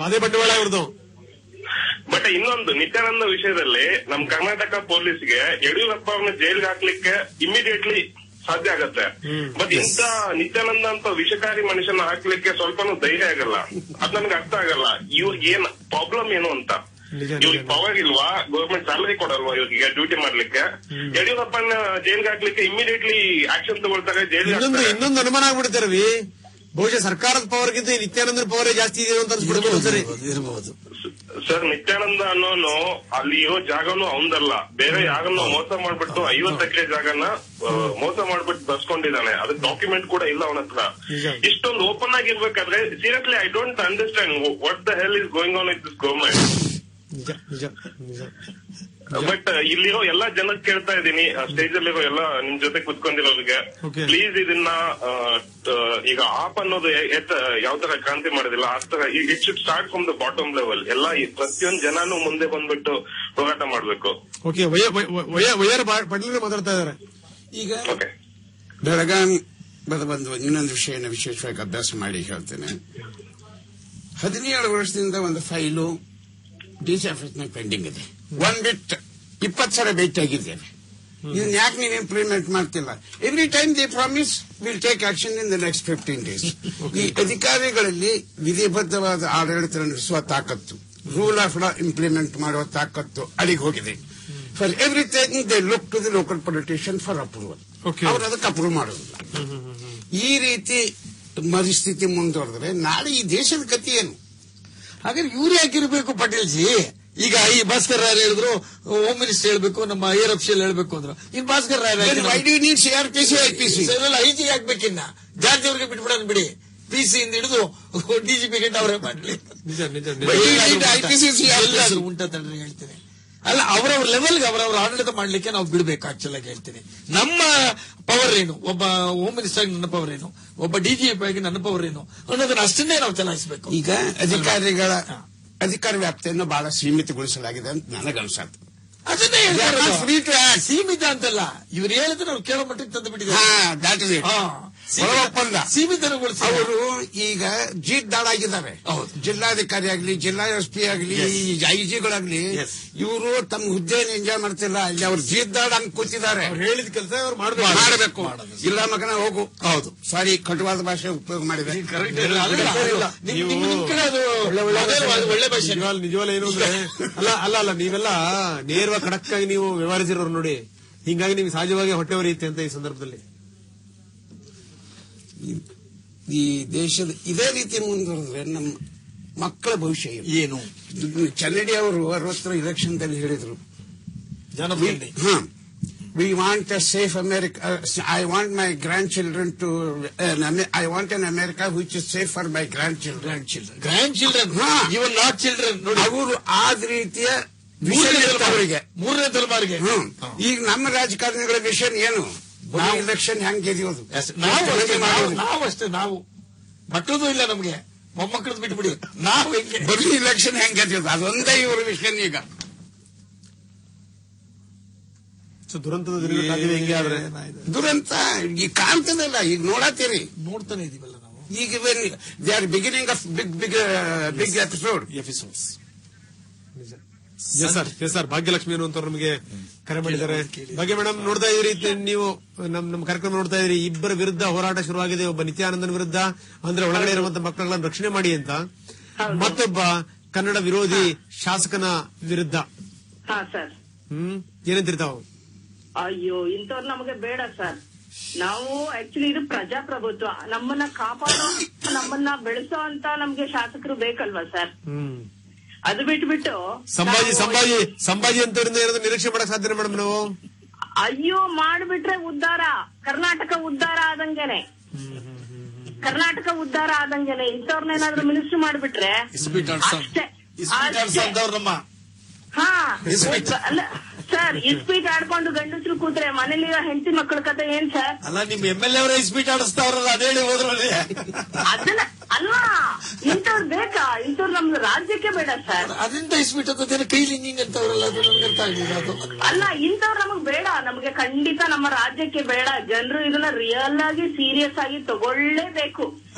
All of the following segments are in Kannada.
ಅದೇ ಬಂಡವಾಳ ಇವ್ರದ್ದು. ಬಟ್ ಇನ್ನೊಂದು ನಿತ್ಯಾನಂದ ವಿಷಯದಲ್ಲಿ ನಮ್ ಕರ್ನಾಟಕ ಪೊಲೀಸ್ಗೆ ಯಡಿಯೂರಪ್ಪ ಅವ್ರನ್ನ ಜೈಲ್ಗೆ ಹಾಕ್ಲಿಕ್ಕೆ ಇಮಿಡಿಯೇಟ್ಲಿ ಸಾಧ್ಯ ಆಗತ್ತೆ. ಬಟ್ ಇಂತ ನಿತ್ಯಾನಂದ ಅಂತ ವಿಷಕಾರಿ ಮನುಷ್ಯನ ಹಾಕ್ಲಿಕ್ಕೆ ಸ್ವಲ್ಪನೂ ಧೈರ್ಯ ಆಗಲ್ಲ. ಅದ್ ನನ್ಗೆ ಅರ್ಥ ಆಗಲ್ಲ. ಇವ್ರಿಗೆ ಏನ್ ಪ್ರಾಬ್ಲಮ್ ಏನು ಅಂತ. ಇವ್ರಿಗೆ ಪವರ್ ಇಲ್ವಾ? ಗೌರ್ಮೆಂಟ್ ಸ್ಯಾಲರಿ ಕೊಡಲ್ವಾ ಇವ್ರಿಗೆ ಡ್ಯೂಟಿ ಮಾಡ್ಲಿಕ್ಕೆ? ಯಡಿಯೂರಪ್ಪನ ಜೈಲ್ಗೆ ಹಾಕ್ಲಿಕ್ಕೆ ಇಮಿಡಿಯೇಟ್ಲಿ ಆಕ್ಷನ್ ತಗೊಳ್ತಾರೆ. ಇನ್ನೊಂದು ಅನುಮಾನ ಆಗ್ಬಿಡುತ್ತೆ ರವಿ, ಬಹುಶಃ ಸರ್ಕಾರದ ಪವರ್ಗಿಂತ ನಿತ್ಯಾನಂದನ ಪವರೇ ಜಾಸ್ತಿ ಇದೆ ಅಂತ ಅನ್ಸ್ಬಿಡ್ಬೋದು. ಸರಿ ಇರಬಹುದು ಸರ್. ನಿತ್ಯಾನಂದ ಅನ್ನೋನು ಅಲ್ಲಿ ಇರೋ ಜಾಗನೂ ಅವಂದಲ್ಲ, ಬೇರೆ ಯಾರನ್ನೋ ಮೋಸ ಮಾಡ್ಬಿಟ್ಟು 50 ಎಕರೆ ಜಾಗನ ಮೋಸ ಮಾಡ್ಬಿಟ್ಟು ಬರ್ಸ್ಕೊಂಡಿದ್ದಾನೆ. ಅದಕ್ಕೆ ಡಾಕ್ಯುಮೆಂಟ್ ಕೂಡ ಇಲ್ಲ ಅವನ ಹತ್ರ. ಇಷ್ಟೊಂದು ಓಪನ್ ಆಗಿರ್ಬೇಕಾದ್ರೆ seriously I don't understand what the hell is going on with this government. But ಇಲ್ಲಿರೋ ಎಲ್ಲಾ ಜನಕ್ಕೆ ಕೇಳ್ತಾ ಇದ್ದೀನಿ, ಸ್ಟೇಜ್ ಅಲ್ಲಿರೋ ಎಲ್ಲ ನಿಮ್ ಜೊತೆ ಕುತ್ಕೊಂಡಿರೋರಿಗೆ, ಪ್ಲೀಸ್ ಇದನ್ನ ಈಗ ಆಪ್ ಅನ್ನೋದು ಯಾವ ತರ ಕ್ರಾಂತಿ ಮಾಡೋದಿಲ್ಲ, ಆ ತರ it should start from the bottom level. ಎಲ್ಲ ಪ್ರತಿಯೊಂದು ಜನನು ಮುಂದೆ ಬಂದ್ಬಿಟ್ಟು ಹೋರಾಟ ಮಾಡ್ಬೇಕು. ಮಾತಾಡ್ತಾ ಇದಾರೆ ಈಗ. ಬೆಳಗಾವಿ ಬಂದು ಇನ್ನೊಂದು ವಿಷಯನ ವಿಶೇಷವಾಗಿ ಅಭ್ಯಾಸ ಮಾಡಿ ಹೇಳ್ತೇನೆ. 17 ವರ್ಷದಿಂದ ಒಂದು ಫೈಲು ಡಿಸಿ ಆಫೀಸ್ ನ ಪೆಂಡಿಂಗ್ ಇದೆ. 1 ಬಿಟ್ 20 ಸಲ ಭೇಟಿ ಆಗಿದ್ದೇವೆ. ಇದನ್ನ ಯಾಕೆ ನೀವು ಇಂಪ್ಲಿಮೆಂಟ್ ಮಾಡ್ತಿಲ್ಲ? Every time the promise will take action in the next 15 days. ಈ ಅಧಿಕಾರಿಗಳಲ್ಲಿ ವಿಧಿಬದ್ಧವಾದ ಆಡಳಿತ ನಡೆಸುವ ತಾಕತ್ತು, ರೂಲ್ ಆಫ್ ಲಾ ಇಂಪ್ಲಿಮೆಂಟ್ ಮಾಡುವ ತಾಕತ್ತು ಅಲ್ಲಿಗೆ ಹೋಗಿದೆ. For everything they look to the local politician for approval. ಅವರು ಅದಕ್ಕೆ ಅಪ್ರೂವ್ ಮಾಡೋದಿಲ್ಲ. ಈ ರೀತಿ ಪರಿಸ್ಥಿತಿ ಮುಂದುವರೆದ್ರೆ ನಾಳೆ ಈ ದೇಶದ ಗತಿ ಏನು? ಹಾಗಾದ್ರೆ ಇವ್ರು ಯಾಕಿರ್ಬೇಕು ಪಟೇಲ್ ಜಿ? ಈಗ ಈ ಭಾಸ್ಕರ್ ರಾಯ್ ಹೇಳಿದ್ರು, ಹೋಮ್ ಮಿನಿಸ್ಟರ್ ಹೇಳ್ಬೇಕು, ನಮ್ಮ ಏರ್ ಅಫಿಷಿಯಲ್ ಹೇಳ್ಬೇಕು ಅಂದ್ರು. ಇನ್ ಭಾಸ್ಕರ್ ರಾಯ್ ಐಜಿ ಹಾಕ್ಬೇಕಿನ್ನ ಜಾರ್ಜ್ ಅವ್ರಿಗೆ ಬಿಟ್ಬಿಡೋಣ ಬಿಡಿ. ಪಿಸಿ ಇಂದ ಹಿಡಿದು ಡಿಜಿಪಿ ಗಂಟ ಅವರೇ ಮಾಡ್ಲಿ. ಉಂಟ ತಂಡ್ರೆ ಹೇಳ್ತೀನಿ. ಅಲ್ಲ, ಅವರವ್ರ ಲೆವೆಲ್ಗೆ ಅವರವ್ರ ಆಡಳಿತ ಮಾಡ್ಲಿಕ್ಕೆ ನಾವು ಬಿಡ್ಬೇಕು. ಆಕ್ಚುಲ್ ಆಗಿ ಹೇಳ್ತೀನಿ, ನಮ್ಮ ಪವರ್ ಏನು, ಒಬ್ಬ ಹೋಮ್ ಮಿನಿಸ್ಟರ್ ಆಗಿ ನನ್ನ ಪವರ್ ಏನು, ಒಬ್ಬ ಡಿಜಿಪಿ ಆಗಿ ನನ್ನ ಪವರ್ ಏನು ಅನ್ನೋದನ್ನ ಅಷ್ಟನ್ನೇ ನಾವು ಚಲಾಯಿಸಬೇಕು. ಈಗ ಅಧಿಕಾರಿಗಳ ಅಧಿಕಾರ ವ್ಯಾಪ್ತಿಯನ್ನು ಬಹಳ ಸೀಮಿತಗೊಳಿಸಲಾಗಿದೆ ಅಂತ ನನಗನ್ಸುತ್ತೆ. ಅದನ್ನೇ ಸೀಮಿತ ಅಂತಲ್ಲ, ಇವ್ರು ಹೇಳಿದ್ರೆ ನಾವು ಕೇಳೋ ಮಟ್ಟಿಗೆ ತಂದು ಬಿಟ್ಟಿದ್ದಾರೆ. ಸೀಮಿತಗೊಳಿಸಿ ಅವರು ಈಗ ಜೀದ್ದಾಳಾಗಿದ್ದಾರೆ. ಜಿಲ್ಲಾಧಿಕಾರಿ ಆಗ್ಲಿ, ಜಿಲ್ಲಾ ಎಸ್ಪಿ ಆಗ್ಲಿ, ಐಜಿಗಳಾಗ್ಲಿ, ಇವರು ತಮ್ಮ ಹುದ್ದೆಯನ್ನು ಎಂಜಾಯ್ ಮಾಡ್ತಿಲ್ಲ. ಇಲ್ಲಿ ಅವ್ರು ಜೀದ್ದಾಳ ಹಂಗ್ ಕೂತಿದ್ದಾರೆ. ಹೇಳಿದ ಕೆಲಸ ಅವ್ರು ಮಾಡಬೇಕು. ಇಲ್ಲ ಮಗನ ಹೋಗು. ಹೌದು, ಸಾರಿ, ಕಟುವಾದ ಭಾಷೆ ಉಪಯೋಗ ಮಾಡಿದೆ. ಒಳ್ಳೆ ಭಾಷೆ ನಿಜವಲ್ಲ. ಏನು ಅಂದ್ರೆ ಅಲ್ಲ ನೀವೆಲ್ಲ ನೇರವಾಗಿ ಖಡಕ್ಕಾಗಿ ನೀವು ವ್ಯವಹರಿಸಿರೋರು ನೋಡಿ, ಹಿಂಗಾಗಿ ನಿಮ್ಗೆ ಸಹಜವಾಗಿ ಹೊಟ್ಟೆ ಉರಿಯುತ್ತೆ ಅಂತ ಈ ಸಂದರ್ಭದಲ್ಲಿ. ಈ ದೇಶದ ಇದೇ ರೀತಿ ಮುಂದುವರೆದ್ರೆ ನಮ್ಮ ಮಕ್ಕಳ ಭವಿಷ್ಯ ಏನು? ಚೆನ್ನಡಿ ಅವರು 60 ಎಲೆಕ್ಷನ್ದಲ್ಲಿ ಹೇಳಿದ್ರು, we want a safe America. I want my grandchildren to. I want an America which is safe for my grandchildren. Grandchildren. Even not children. ಅವರು ಆ ರೀತಿಯ ಅವರಿಗೆ 3ನೇ ತಲೆಮಾರಿಗೆ. ಈಗ ನಮ್ಮ ರಾಜಕಾರಣಿಗಳ ವಿಷಯ ಏನು? ಎಲೆಕ್ಷನ್ ಹೆಂಗ್ ಗೆದಿಯೋದು? ನಾವಷ್ಟೇ. ನಾವು ಮಕ್ಕಳದು ಇಲ್ಲ ನಮ್ಗೆ, ಮೊಮ್ಮಕ್ಕಳದು ಬಿಟ್ಬಿಡಿ. ನಾವು ಹೆಂಗೆ ಬರೀ ಎಲೆಕ್ಷನ್ ಹೆಂಗ್ ಗೆದಿಯೋದು? ಅದೊಂದೇ ಇವ್ರ ವಿಷಯ. ಈಗ ದುರಂತದ ಹೆಂಗೆ ಆದ್ರೆ ದುರಂತ ಈಗ ಕಾಣ್ತದಲ್ಲ, ಈಗ ನೋಡತ್ತೀರಿ, ನೋಡ್ತಾನೆ ಇದೀವಲ್ಲ ನಾವು. ಈಗ they are beginning of big episodes. Sir Bhagyalakshmi ಅನ್ನುವಂಥವ್ರು ನಮಗೆ ಕರೆ ಮಾಡಿದ್ದಾರೆ. ಭಾಗ್ಯ ಮೇಡಮ್, ನೋಡ್ತಾ ಇದ್ರಿ ನೀವು ನಮ್ಮ ಕಾರ್ಯಕ್ರಮ ನೋಡ್ತಾ ಇದ್ರಿ. ಇಬ್ಬರ ವಿರುದ್ಧ ಹೋರಾಟ ಶುರುವಾಗಿದೆ. ಒಬ್ಬ ನಿತ್ಯಾನಂದನ ವಿರುದ್ಧ, ಅಂದ್ರೆ ಒಳಗಡೆ ಇರುವಂತಹ ಮಕ್ಕಳನ್ನ ರಕ್ಷಣೆ ಮಾಡಿ ಅಂತ, ಮತ್ತೊಬ್ಬ ಕನ್ನಡ ವಿರೋಧಿ ಶಾಸಕನ ವಿರುದ್ಧ. ಏನಂತಿರ್ತಾವ? ಅಯ್ಯೋ, ಇಂಥವ್ರು ನಮಗೆ ಬೇಡ ಸರ್. ನಾವು ಆಕ್ಚುಲಿ ಇದು ಪ್ರಜಾಪ್ರಭುತ್ವ. ನಮ್ಮನ್ನ ಕಾಪಾಡೋ, ನಮ್ಮನ್ನ ಬೆಳೆಸೋ ಅಂತ ನಮ್ಗೆ ಶಾಸಕರು ಬೇಕಲ್ವಾ ಸರ್? ಅದು ಬಿಟ್ಬಿಟ್ಟು ಸಂಭಾಜಿ ಅಂತವರಿಂದ ಏನಾದ್ರು ನಿರೀಕ್ಷೆ ಮಾಡಕ್ ಸಾಧ್ಯ ಮೇಡಮ್ ನಾವು? ಅಯ್ಯೋ, ಮಾಡ್ಬಿಟ್ರೆ ಉದ್ಧಾರ, ಕರ್ನಾಟಕ ಉದ್ಧಾರ ಆದಂಗೆನೆ. ಕರ್ನಾಟಕ ಉದ್ಧಾರ ಆದಂಗೆನೆ. ಇಂಥವ್ರನ್ನೇನಾದ್ರೂ ಮಿನಿಸ್ಟರ್ ಮಾಡ್ಬಿಟ್ರೆ ಅಷ್ಟೇ. ಹಾ ಅಲ್ಲ ಸರ್, ಇಸ್ಪೀಟ್ ಆಡ್ಕೊಂಡು ಗಂಡಸರು ಕೂತ್ರೆ ಮನೇಲಿರೋ ಹೆಂಡತಿ ಮಕ್ಕಳ ಕತೆ ಏನ್ ಸರ್? ಅಲ್ಲ, ನಿಮ್ MLA ಅವರೇ ಇಸ್ಪೀಟ್ ಆಡಿಸ್ತಾವ್ರಲ್ಲ, ಅದೇಳಿ ಹೋದ್ರಲ್ಲಿ. ಅದನ್ನ ಅಲ್ವಾ, ಇಂಥವ್ರು ಬೇಕಾ? ಇಂಥವ್ರು ನಮ್ದು ರಾಜ್ಯಕ್ಕೆ ಬೇಡ ಸರ್. ಅದರಿಂದ ಇಸ್ಪೀಟ್ ಅಂತ ಕೈಲಿ ಹಿಂಗಿಂಗ್ ಅಂತವ್ರಲ್ಲ, ಅದು ನನ್ಗೆ ಅರ್ಥ ಆಗಿಲ್ಲ. ಅದು ಅಲ್ಲ, ಇಂಥವ್ರು ನಮಗ್ ಬೇಡ. ನಮ್ಗೆ ಖಂಡಿತ ನಮ್ಮ ರಾಜ್ಯಕ್ಕೆ ಬೇಡ. ಜನರು ಇದನ್ನ ರಿಯಲ್ ಆಗಿ ಸೀರಿಯಸ್ ಆಗಿ ತಗೊಳ್ಳೇಬೇಕು.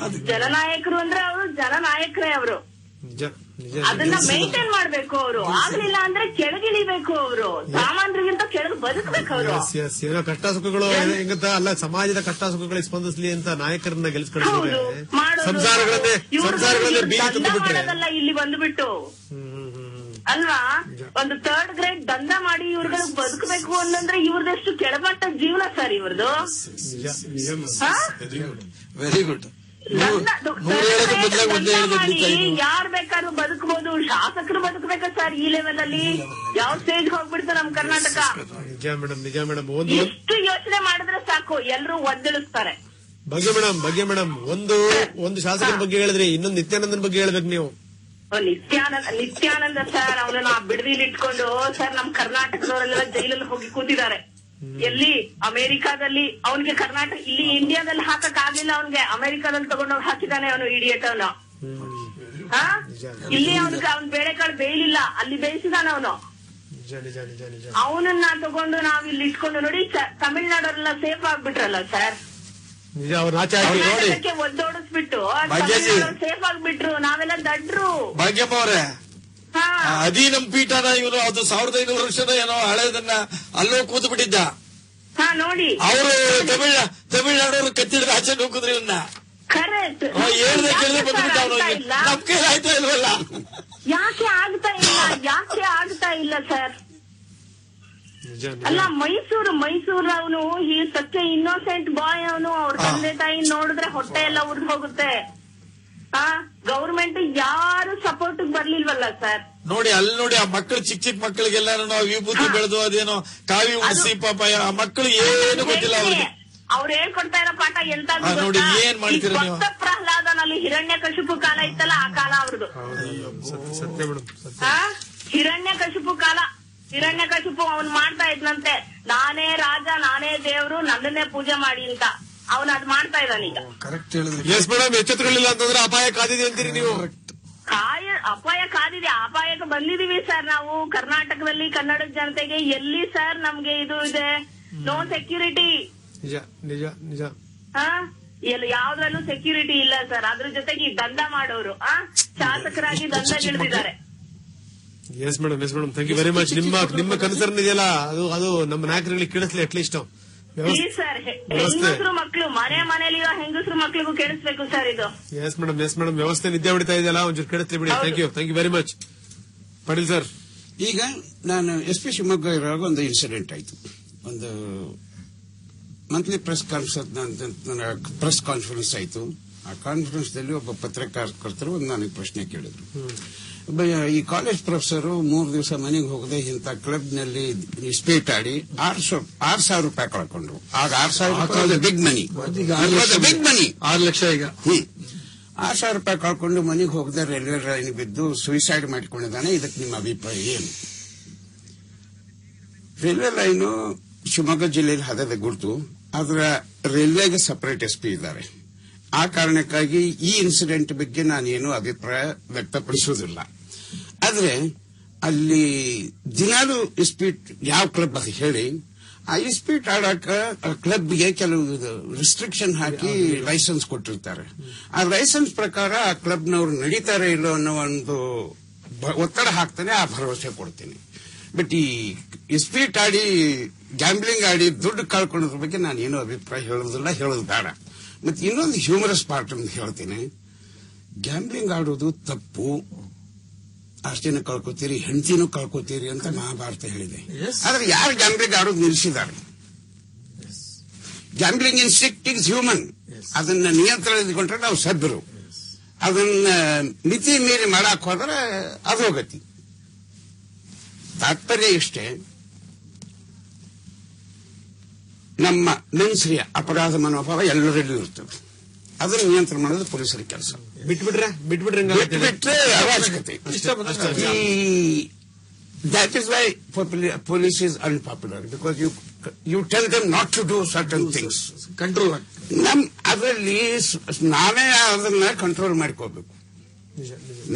ಜನನಾಯಕರು ಅಂದ್ರೆ ಅವರು ಜನನಾಯಕರೇ. ಅವರು ಅದನ್ನ ಮೇಂಟೈನ್ ಮಾಡ್ಬೇಕು ಅವರು. ಆಗ್ಲಿಲ್ಲ ಅಂದ್ರೆ ಕೆಳಗಿಳಿಬೇಕು ಅವರು. ಸಾಮಾನ್ಯರಿಗಿಂತ ಕೆಳಗೆ ಬದುಕಬೇಕು ಅವರು. ಏನೋ ಕಷ್ಟ ಸುಖಗಳು ಹೆಂಗಂತ ಅಲ್ಲ, ಸಮಾಜದ ಕಷ್ಟ ಸುಖಗಳಿಗೆ ಸ್ಪಂದಿಸ್ಲಿ ಅಂತ ನಾಯಕರನ್ನ ಗೆಲ್ಸ್ಕೊಂಡಿದ್ದಾರೆ. ಸಂಸಾರಗಳನ್ನೇ ಬೀದಿ ತುಂಬ ಬಿಟ್ರೆ ಇಲ್ಲಿ ಬಂದ್ಬಿಟ್ಟು ಅಲ್ವಾ, ಒಂದು ಥರ್ಡ್ ಗ್ರೇಡ್ ದಂಧ ಮಾಡಿ ಇವ್ರಿಗೆ ಬದುಕಬೇಕು ಅನ್ನಂದ್ರೆ ಇವ್ರದಷ್ಟು ಕೆಳಮಟ್ಟದ ಜೀವನ ಸರ್ ಇವ್ರದ್ದು. Very good. ಯಾರು ಬೇಕಾದ್ರೂ ಬದುಕಬಹುದು, ಶಾಸಕರು ಬದುಕಬೇಕ ಸರ್ ಈ ಲೆವೆಲ್ ಅಲ್ಲಿ. ಯಾವ ಸ್ಟೇಜ್ ಹೋಗ್ಬಿಡ್ತು ನಮ್ ಕರ್ನಾಟಕ. ನಿಜ ಮೇಡಮ್, ಎಷ್ಟು ಯೋಚನೆ ಮಾಡಿದ್ರೆ ಸಾಕು, ಎಲ್ರು ಒದ್ದಳಿಸ್ತಾರೆ. ಬಗ್ಗೆ ಮೇಡಮ್ ಒಂದು ಶಾಸಕರ ಬಗ್ಗೆ ಹೇಳಿದ್ರಿ, ಇನ್ನೊಂದು ನಿತ್ಯಾನಂದನ್ ಬಗ್ಗೆ ಹೇಳ್ಬೇಕು ನೀವು. ನಿತ್ಯಾನಂದ ಸರ್ ಅವನನ್ನ ಬಿಡದಿಲಿ ಇಟ್ಕೊಂಡು ಸರ್ ನಮ್ ಕರ್ನಾಟಕದವರೆಲ್ಲ ಜೈಲಲ್ಲಿ ಹೋಗಿ ಕೂತಿದ್ದಾರೆ. ಎಲ್ಲಿ ಅಮೆರಿಕಾದಲ್ಲಿ. ಅವನಿಗೆ ಕರ್ನಾಟಕ ಇಲ್ಲಿ ಇಂಡಿಯಾದಲ್ಲಿ ಹಾಕಕ್ ಆಗ್ಲಿಲ್ಲ, ಅವನ್ಗೆ ಅಮೆರಿಕಾದಲ್ಲಿ ತಗೊಂಡೋಗಿ ಹಾಕಿದಾನೆ ಅವನು, ಇಡಿಯಟ್ ಅವನು. ಇಲ್ಲಿ ಅವನಿಗೆ ಅವ್ನ ಬೇಳೆಕಾಳು ಬೇಯಲಿಲ್ಲ, ಅಲ್ಲಿ ಬೇಯಿಸಿದಾನೆ ಅವನು. ಅವನನ್ನ ತಗೊಂಡು ನಾವ್ ಇಲ್ಲಿ ಇಟ್ಕೊಂಡು ನೋಡಿ ತಮಿಳ್ನಾಡವರೆಲ್ಲ ಸೇಫ್ ಆಗ್ಬಿಟ್ರಲ್ಲ ಸರ್. ಒದ್ದೋಡಿಸ್ಬಿಟ್ಟು ಸೇಫ್ ಆಗ್ಬಿಟ್ರು, ನಾವೆಲ್ಲ ದಡ್ರು. ಭಾಗ್ಯಮ್ಮ ಅವರೇ, ಅದಿ ನಮ್ ಪೀಠನ ಇವನು ಅದು 1500 ವರ್ಷದ ಏನೋ ಹಳೆದನ್ನ ಅಲ್ಲೋ ಕೂತು ಬಿಟ್ಟಿದ್ದ. ನೋಡಿ ಅವರು ತಮಿಳ್ನಾಡವ್ರು ಕತ್ತಿಡಿದ ಆಚೆ ಹೋಗುದ್ರಿ ಇವನ್ನ. ಕರೆಕ್ಟ್. ಹೇಳ್ದೆ ಕೇಳಿದ್ರೆ ಬಂದ್ಬಿಟ್ಟ ಅವನು. ನಮ್ ಕೈ ಆಯ್ತಾ ಇಲ್ವಲ್ಲ? ಯಾಕೆ ಆಗ್ತಾ ಇಲ್ಲ ಸರ್? ಅಲ್ಲ, ಮೈಸೂರು ಅವನು ಈ ಸತ್ಯ ಇನ್ನೋಸೆಂಟ್ ಬಾಯ್ ಅವನು. ಅವ್ರ ತಂದೆ ತಾಯಿ ನೋಡಿದ್ರೆ ಹೊಟ್ಟೆ ಎಲ್ಲ ಉರ್ದು ಹೋಗುತ್ತೆ. ಗವರ್ಮೆಂಟ್ ಯಾರು ಸಪೋರ್ಟ್ ಬರ್ಲಿಲ್ವಲ್ಲ ಸರ್. ನೋಡಿ ಅಲ್ಲಿ ನೋಡಿ, ಆ ಮಕ್ಕಳು ಚಿಕ್ಕ ಮಕ್ಕಳಿಗೆಲ್ಲ ವಿಭೂತಿ ಬೆಳೆದು ಅದೇನೋ ಕಾವಿ ಉಳಿಸಿ ಪಾಪ ಆ ಮಕ್ಕಳು ಏನು ಗೊತ್ತಿಲ್ಲ ಅವ್ರಿಗೆ. ಅವ್ರು ಹೇಳ್ಕೊಡ್ತಾ ಇರೋ ಪಾಠ ಎಂತ ನೋಡಿ, ಏನ್ ಮಾಡ್ತೀರ ನೀವು? ಪ್ರಹ್ಲಾದನಲ್ಲಿ ಹಿರಣ್ಯಕಶಿಪು ಕಾಲ ಇತ್ತಲ್ಲ, ಆ ಕಾಲ ಅವ್ರದ್ದು. ಹಿರಣ್ಯಕಶಿಪು ಅವ್ನ್ ಮಾಡ್ತಾ ಇದ್ನಂತೆ, ನಾನೇ ರಾಜ, ನಾನೇ ದೇವ್ರು, ನನ್ನನ್ನೇ ಪೂಜೆ ಮಾಡಿ ಅಂತ. ಅವನ್ ಅದ್ ಮಾಡ್ತಾ ಇದ್ದಾನೀಗ. ಕರೆಕ್ಟ್ ಹೇಳಿದ್ರಿ. ಎಸ್ ಮೇಡಮ್, ಎಚ್ಚೆತ್ತುಗಳಿಲ್ಲ ಅಂತಂದ್ರೆ ಅಪಾಯ ಕಾದಿದೆ ಅಂತೀರಿ ನೀವು? ಅಪಾಯ ಕಾದಿದೆ, ಅಪಾಯಕ್ಕೆ ಬಂದಿದೀವಿ ಸರ್ ನಾವು. ಕರ್ನಾಟಕದಲ್ಲಿ ಕನ್ನಡದ ಜನತೆಗೆ ಎಲ್ಲಿ ಸರ್ ನಮ್ಗೆ ಇದು ಇದೆ, ನೋ ಸೆಕ್ಯೂರಿಟಿ. ನಿಜ ಯಾವ್ದ್ರಲ್ಲೂ ಸೆಕ್ಯೂರಿಟಿ ಇಲ್ಲ ಸರ್. ಅದ್ರ ಜೊತೆಗೆ ದಂಧ ಮಾಡೋರು ಶಾಸಕರಾಗಿ ದಂಧ ಹಿಡಿದಿದ್ದಾರೆ. Yes madam, thank you very much. ನಿಮ್ಮ ಕನ್ಸರ್ನ್ ಇದೆಯಲ್ಲ, ಅದು ನಮ್ಮ ನಾಯಕರಿಗೆ ಕೇಳಿಸ್ಲಿ ಅಟ್ಲೀಸ್ಟ್. ಸರ್, ಹೆಂಗಸರು ಮಕ್ಳು ಮನೆಯಲ್ಲಿರೋ ಹೆಂಗಸರು ಮಕ್ಳಿಗೂ ಕೇಳಿಸ್ಬೇಕು ಸರ್ ಇದು. ಎಸ್ ಮೇಡಮ್, ವ್ಯವಸ್ಥೆ ನಿದ್ದೆ ಹೊಡಿತಾ ಇದೆಯಲ್ಲ, ಒಂಚೂರು ಕೇಳಿಸ್ಲಿ ಬಿಡಿ. Thank you very much. Patil sir, ಈಗ ನಾನು SP ಶಿವಮೊಗ್ಗ ಇರುವಾಗ ಒಂದು ಇನ್ಸಿಡೆಂಟ್ ಆಯ್ತು. ಒಂದು ಮಂತ್ಲಿ ಪ್ರೆಸ್ ಕಾನ್ಫರೆನ್ಸ್ ಆಯ್ತು. ಆ ಕಾನ್ಫರೆನ್ಸ್ ದಲ್ಲಿ ಒಬ್ಬ ಪತ್ರಕರ್ತರು ನನಗೆ ಪ್ರಶ್ನೆ ಕೇಳಿದ್ರು. ಈ ಕಾಲೇಜ್ ಪ್ರೊಫೆಸರ್ 3 ದಿವಸ ಮನೆಗೆ ಹೋಗದೆ ಇಂಥ ಕ್ಲಬ್ ನಲ್ಲಿ ಸ್ಪೀಟ್ ಆಡಿ 6,000 ರೂಪಾಯಿ ಕಳ್ಕೊಂಡ್ರು. ಆಗ 6,000 ಬಿಗ್ ಮನಿ, 6 ಲಕ್ಷ. ಈಗ 6,000 ರೂಪಾಯಿ ಕಳ್ಕೊಂಡು ಮನೆಗೆ ಹೋಗದೆ ರೈಲ್ವೆ ಲೈನ್ ಬಿದ್ದು ಸೂಸೈಡ್ ಮಾಡಿಕೊಂಡಿದ್ದಾನೆ. ಇದಕ್ಕೆ ನಿಮ್ಮ ಅಭಿಪ್ರಾಯ ಏನು? ರೈಲ್ವೆ ಲೈನು ಶಿವಮೊಗ್ಗ ಜಿಲ್ಲೆಯಲ್ಲಿ ಹದದ ಗುರುತು, ಅದರ ರೈಲ್ವೆಗೆ ಸಪರೇಟ್ SP ಇದ್ದಾರೆ. ಆ ಕಾರಣಕ್ಕಾಗಿ ಈ ಇನ್ಸಿಡೆಂಟ್ ಬಗ್ಗೆ ನಾನೇನು ಅಭಿಪ್ರಾಯ ವ್ಯಕ್ತಪಡಿಸುವುದಿಲ್ಲ. ಆದ್ರೆ ಅಲ್ಲಿ ದಿನಾಲು ಇಸ್ಪೀಟ್ ಯಾವ ಕ್ಲಬ್ ಅದು ಹೇಳಿ, ಆ ಇಸ್ಪೀಟ್ ಆಡಕ ಕ್ಲಬ್ಗೆ ಕೆಲವು ರಿಸ್ಟ್ರಿಕ್ಷನ್ ಹಾಕಿ ಲೈಸೆನ್ಸ್ ಕೊಟ್ಟಿರ್ತಾರೆ. ಆ ಲೈಸೆನ್ಸ್ ಪ್ರಕಾರ ಆ ಕ್ಲಬ್ನವ್ರು ನಡೀತಾರೆ ಇಲ್ಲೋ ಅನ್ನೋ ಒಂದು ಒತ್ತಡ ಹಾಕ್ತಾನೆ, ಆ ಭರವಸೆ ಕೊಡ್ತೀನಿ. ಬಟ್ ಈ ಇಸ್ಪೀಟ್ ಆಡಿ ಗ್ಯಾಂಬ್ಲಿಂಗ್ ಆಡಿ ದುಡ್ಡು ಕಳ್ಕೊಳ್ಳೋದ್ರ ಬಗ್ಗೆ ನಾನೇನು ಅಭಿಪ್ರಾಯ ಹೇಳೋದಿಲ್ಲ, ಹೇಳೋದು ಬೇಡ. ಮತ್ತೆ ಇನ್ನೊಂದು ಹ್ಯೂಮರಸ್ ಪಾರ್ಟ್ ಅಂತ ಹೇಳ್ತೀನಿ. ಗ್ಯಾಂಬ್ಲಿಂಗ್ ಆಡೋದು ತಪ್ಪು, ಆಸ್ತಿನೂ ಕಳ್ಕೊತೀರಿ, ಹೆಂಡತಿನೂ ಕಳ್ಕೊತೀರಿ ಅಂತ ಮಹಾಭಾರತ ಹೇಳಿದೆ. ಆದ್ರೆ ಯಾರು ಗ್ಯಾಂಬ್ಲಿಂಗ್ ಆಡೋದು ನಿಲ್ಲಿಸಿದ್ದಾರೆ? Gambling instinct is human. ಅದನ್ನ ನಿಯಂತ್ರಣಕೊಂಡ್ರೆ ನಾವು ಸಭ್ಯರು. ಅದನ್ನ ಮಿತಿ ಮೀರಿ ಮಾಡಕ್ ಹೋದ್ರೆ ಅಧೋಗತಿ. ತಾತ್ಪರ್ಯ ಇಷ್ಟೇ, ನಮ್ಮ ಮನುಷ್ಯರ ಅಪರಾಧ ಮನೋಭಾವ ಎಲ್ಲರಲ್ಲೂ ಇರ್ತದೆ. ಅದನ್ನು ನಿಯಂತ್ರಣ ಮಾಡೋದು ಪೊಲೀಸರ ಕೆಲಸ. ಬಿಟ್ಬಿಟ್ರೆ ಅರಾಜಕತೆ. That is why police is unpopular, because you tell them not to do certain things. Control ಅದರಲ್ಲಿ ನಾವೇ ಅದನ್ನ ಕಂಟ್ರೋಲ್ ಮಾಡ್ಕೋಬೇಕು.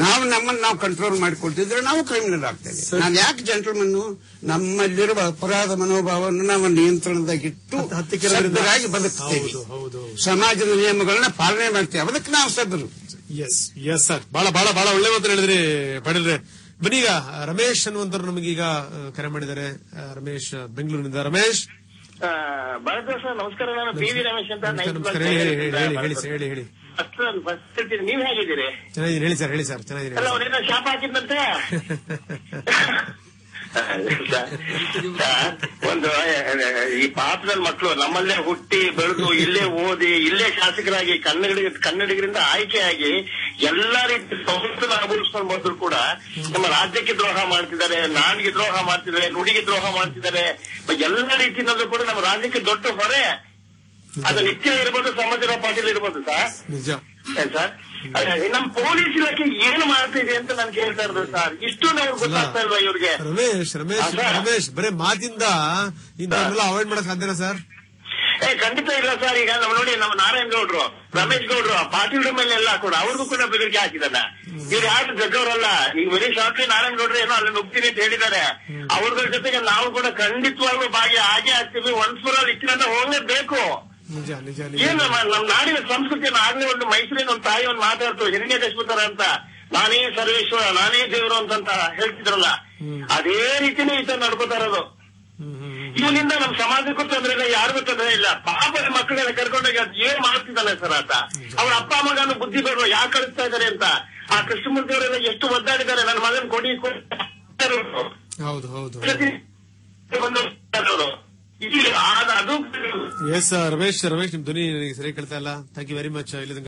ನಾವು ನಮ್ಮನ್ನು ನಾವು ಕಂಟ್ರೋಲ್ ಮಾಡಿಕೊಳ್ತಿದ್ರೆ ನಾವು ಕ್ರಿಮಿನಲ್ ಆಗ್ತೇವೆ. ನಾನು ಯಾಕೆ ಜೆಂಟಲ್ಮನ್ ನಮ್ಮಲ್ಲಿರುವ ಅಪರಾಧ ಮನೋಭಾವವನ್ನು ನಾವು ನಿಯಂತ್ರಣದಾಗಿಟ್ಟು ಸಭ್ಯರಾಗಿ ಬದುಕ್ತೇವೆ, ಸಮಾಜದ ನಿಯಮಗಳನ್ನ ಪಾಲನೆ ಮಾಡ್ತೇವೆ, ಅದಕ್ಕೆ ನಾವು ಸಭ್ಯರು. ಎಸ್ ಸರ್, ಬಹಳ ಬಹಳ ಬಹಳ ಒಳ್ಳೆ ಮಾತು ಹೇಳಿದ್ರಿ ಪಾಟೀಲ್ರೆ. ಬನ್ನಿ, ಈಗ ರಮೇಶ್ ಅನ್ನುವಂತರು ನಮಗೀಗ ಕರೆ ಮಾಡಿದ್ದಾರೆ. ರಮೇಶ್ ಬೆಂಗಳೂರಿನಿಂದ. ರಮೇಶ್ ಭಾರತ ಸರ್ ನಮಸ್ಕಾರ. ನಾನು ಪಿ ವಿ ರಮೇಶ್ ಅಂತ. ನಮಸ್ಕಾರ. ಹೇಳಿ. ನೀವ್ ಹೇಗಿದ್ದೀರಿ? ಚೆನ್ನಾಗಿದ್ದೀನಿ. ಹೇಳಿ ಸರ್ ಚೆನ್ನಾಗಿದ್ದೀನಿ. ಅಲ್ಲ, ಅವನೇನೋ ಶಾಪ ಹಾಕಿದ್ದಂತೆ. ಒಂದು ಈ ಪಾಪದ ಮಕ್ಕಳು ನಮ್ಮಲ್ಲೇ ಹುಟ್ಟಿ ಬೆಳೆದು ಇಲ್ಲೇ ಓದಿ ಇಲ್ಲೇ ಶಾಸಕರಾಗಿ ಕನ್ನಡಿಗರಿಂದ ಆಯ್ಕೆಯಾಗಿ ಎಲ್ಲಾ ರೀತಿ ಸಂಸ್ಥೆನ ಅನುಭವಿಸ್ಕೊಂಡು ಬಂದ್ರು ಕೂಡ ನಮ್ಮ ರಾಜ್ಯಕ್ಕೆ ದ್ರೋಹ ಮಾಡ್ತಿದ್ದಾರೆ, ನಾಡಿಗೆ ದ್ರೋಹ ಮಾಡ್ತಿದ್ದಾರೆ, ನುಡಿಗೆ ದ್ರೋಹ ಮಾಡ್ತಿದ್ದಾರೆ. ಎಲ್ಲಾ ರೀತಿಯಲ್ಲೂ ಕೂಡ ನಮ್ಮ ರಾಜ್ಯಕ್ಕೆ ದೊಡ್ಡ ಹೊರೆ. ಅದು ನಿತ್ಯ ಇರ್ಬೋದು, ಸಮಾಜರಾವ್ ಪಾಟೀಲ್ ಇರ್ಬೋದು ಸರ್. ನಿಜ ಸರ್, ನಮ್ ಪೊಲೀಸ್ ಇಲಾಖೆ ಏನು ಮಾಡ್ತಿದೆ ಅಂತ ನಾನು ಕೇಳ್ತಾ ಇರೋದು ಸರ್. ಇಷ್ಟು ನಾವು ಗೊತ್ತಾಗ್ತಾ ಇಲ್ವಾ ಇವ್ರಿಗೆ? ರಮೇಶ್ ಬರೇ ಮಾತಿಂದ ಇಂಥವನ್ನೆಲ್ಲ ಅವಾಯ್ಡ್ ಮಾಡಕ್ ಸಾಧ್ಯನಾ ಸರ್? ಖಂಡಿತ ಇಲ್ಲ ಸರ್. ಈಗ ನಾವು ನೋಡಿ, ನಮ್ಮ ನಾರಾಯಣ ಗೌಡ್ರು, ರಮೇಶ್ ಗೌಡ್ರು, ಪಾಟೀಲ್ ಮೇಲೆ ಎಲ್ಲ ಕೂಡ ಅವ್ರಿಗೂ ಕೂಡ ಬೆದರಿಕೆ ಹಾಕಿದಾನ. ಇವ್ರು ಯಾರು ಜಗ್ಗವರಲ್ಲ. ಈಗ ವೆರಿ ಶಾರ್ಟ್ಲಿ ನಾರಾಯಣ ಗೌಡ್ರು ಏನೋ ಅಲ್ಲಿ ನುಗ್ತೀನಿ ಅಂತ ಹೇಳಿದ್ದಾರೆ. ಅವ್ರಗಳ ಜೊತೆಗೆ ನಾವು ಕೂಡ ಖಂಡಿತವಾಗ್ಲೂ ಭಾಗಿ ಆಗೇ ಆಗ್ತೀವಿ. ಒಂದ್ಸಲ ಇಚ್ಚಿನಿಂದ ಹೋಗ್ಲೇಬೇಕು. ಏನು ನಮ್ ನಾಡಿನ ಸಂಸ್ಕೃತಿಯನ್ನು ಆಗ್ಲೇ ಒಂದು ಮೈಸೂರಿನ ಒಂದು ತಾಯಿ ಒಂದು ಮಾತಾಡ್ತು, ಹಿರಣ್ಯಕಶಿಪುತರ ಅಂತ, ನಾನೇ ಸರ್ವೇಶ್ವರ, ನಾನೇ ದೇವರು ಅಂತ ಹೇಳ್ತಿದ್ರಲ್ಲ, ಅದೇ ರೀತಿನೇ ಈ ತರ ನಡ್ಕೋತಾ ಇರೋದು. ಇವನಿಂದ ನಮ್ ಸಮಾಜಕ್ಕೂ ತೊಂದರೆ ಇಲ್ಲ, ಯಾರಿಗೂ ತೊಂದರೆ ಇಲ್ಲ. ಪಾಪದ ಮಕ್ಕಳೆಲ್ಲ ಕರ್ಕೊಂಡೋಗಿ ಅದು ಏನ್ ಮಾಡ್ತಿದ್ದಾನೆ ಸರ್ ಆತ. ಅವ್ರ ಅಪ್ಪ ಮಗನು ಬುದ್ಧಿ ಬರುವ ಯಾಕೆ ಕಳಿಸ್ತಾ ಇದಾರೆ ಅಂತ. ಆ ಕೃಷ್ಣಮೂರ್ತಿ ಅವರೆಲ್ಲ ಎಷ್ಟು ಒದ್ದಾಡಿದ್ದಾರೆ, ನನ್ನ ಮಗನ್ ಕೊಡಿ. ಎಸ್ ರಮೇಶ್ ನಿಮ್ ಧ್ವನಿ ಸರಿ ಕೇಳ್ತಾ ಇಲ್ಲ. Thank you very much.